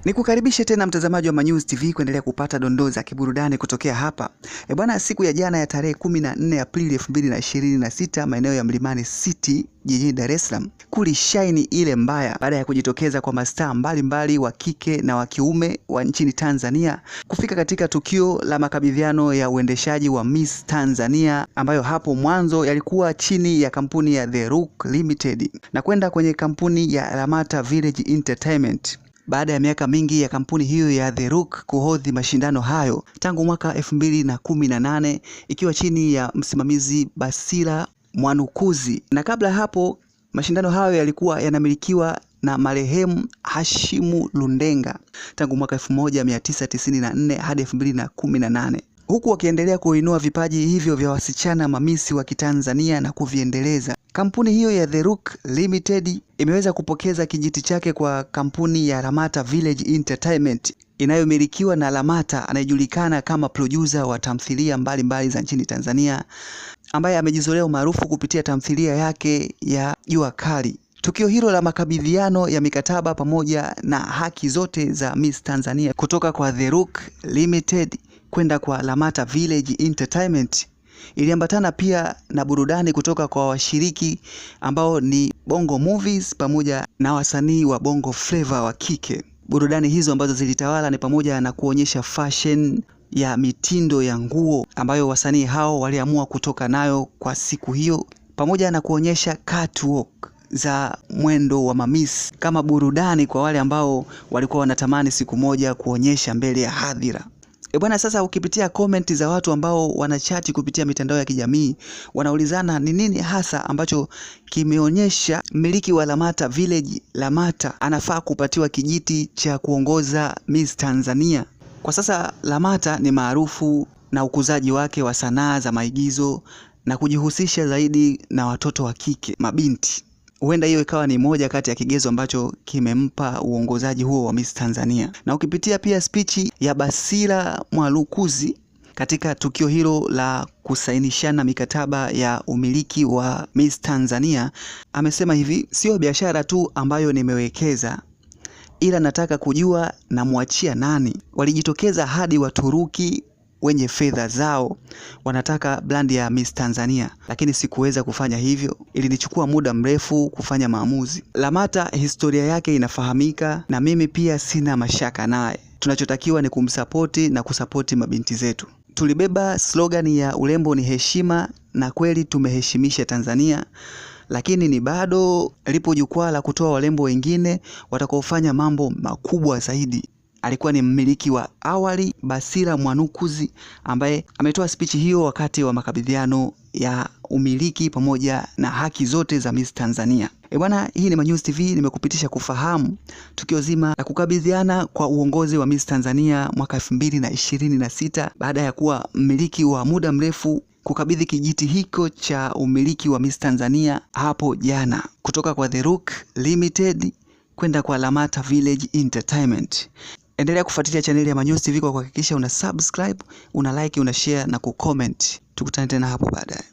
Nikukaribishe tena mtazamaji wa Manyuzi TV kuendelea kupata dondoo za kiburudani kutokea hapa. Bwana, siku ya jana ya tarehe 14 Aprili 2026 maeneo ya Mlimani City jijini Dar es Salaam kulishine ile mbaya baada ya kujitokeza kwa mastaa mbalimbali wa kike na wa kiume wa nchini Tanzania kufika katika tukio la makabidhiano ya uendeshaji wa Miss Tanzania ambayo hapo mwanzo yalikuwa chini ya kampuni ya The Rook Limited na kwenda kwenye kampuni ya Lamata Village Entertainment. Baada ya miaka mingi ya kampuni hiyo ya The Rook kuhodhi mashindano hayo tangu mwaka 2018 ikiwa chini ya msimamizi Basila Mwanukuzi, na kabla hapo mashindano hayo yalikuwa yanamilikiwa na marehemu Hashimu Lundenga tangu mwaka 1994 hadi 2018, huku wakiendelea kuinua vipaji hivyo vya wasichana mamisi wa Kitanzania na kuviendeleza. Kampuni hiyo ya The Rook Limited imeweza kupokeza kijiti chake kwa kampuni ya Lamata Village Entertainment inayomilikiwa na Lamata anayejulikana kama producer wa tamthilia mbalimbali za nchini Tanzania, ambaye amejizolea umaarufu kupitia tamthilia yake ya Jua Kali. Tukio hilo la makabidhiano ya mikataba pamoja na haki zote za Miss Tanzania kutoka kwa The Rook Limited kwenda kwa Lamata Village Entertainment iliambatana pia na burudani kutoka kwa washiriki ambao ni Bongo Movies pamoja na wasanii wa Bongo Flava wa kike. Burudani hizo ambazo zilitawala ni pamoja na kuonyesha fashion ya mitindo ya nguo ambayo wasanii hao waliamua kutoka nayo kwa siku hiyo, pamoja na kuonyesha catwalk za mwendo wa mamis kama burudani kwa wale ambao walikuwa wanatamani siku moja kuonyesha mbele ya hadhira. Bwana, sasa ukipitia comment za watu ambao wanachati kupitia mitandao ya kijamii wanaulizana ni nini hasa ambacho kimeonyesha mmiliki wa Lamata Village Lamata anafaa kupatiwa kijiti cha kuongoza Miss Tanzania. Kwa sasa Lamata ni maarufu na ukuzaji wake wa sanaa za maigizo na kujihusisha zaidi na watoto wa kike, mabinti. Huenda hiyo ikawa ni moja kati ya kigezo ambacho kimempa uongozaji huo wa Miss Tanzania. Na ukipitia pia spichi ya Basila Mwanukuzi katika tukio hilo la kusainishana mikataba ya umiliki wa Miss Tanzania, amesema hivi: sio biashara tu ambayo nimewekeza, ila nataka kujua namwachia nani. Walijitokeza hadi Waturuki wenye fedha zao wanataka brand ya Miss Tanzania, lakini sikuweza kufanya hivyo. Ilinichukua muda mrefu kufanya maamuzi. Lamata historia yake inafahamika na mimi pia sina mashaka naye. Tunachotakiwa ni kumsapoti na kusapoti mabinti zetu. Tulibeba slogan ya urembo ni heshima, na kweli tumeheshimisha Tanzania, lakini ni bado lipo jukwaa la kutoa warembo wengine watakaofanya mambo makubwa zaidi. Alikuwa ni mmiliki wa awali Basila Mwanukuzi ambaye ametoa spichi hiyo wakati wa makabidhiano ya umiliki pamoja na haki zote za Miss Tanzania. Bwana, hii ni Manyuzi TV, nimekupitisha kufahamu tukio zima la kukabidhiana kwa uongozi wa Miss Tanzania mwaka 2026 baada ya kuwa mmiliki wa muda mrefu kukabidhi kijiti hiko cha umiliki wa Miss Tanzania hapo jana kutoka kwa The Rook Limited kwenda kwa Lamata Village Entertainment. Endelea kufuatilia chaneli ya Manyuzi TV kwa kuhakikisha una subscribe, una like, una share na kucomment. Tukutane tena hapo baadaye.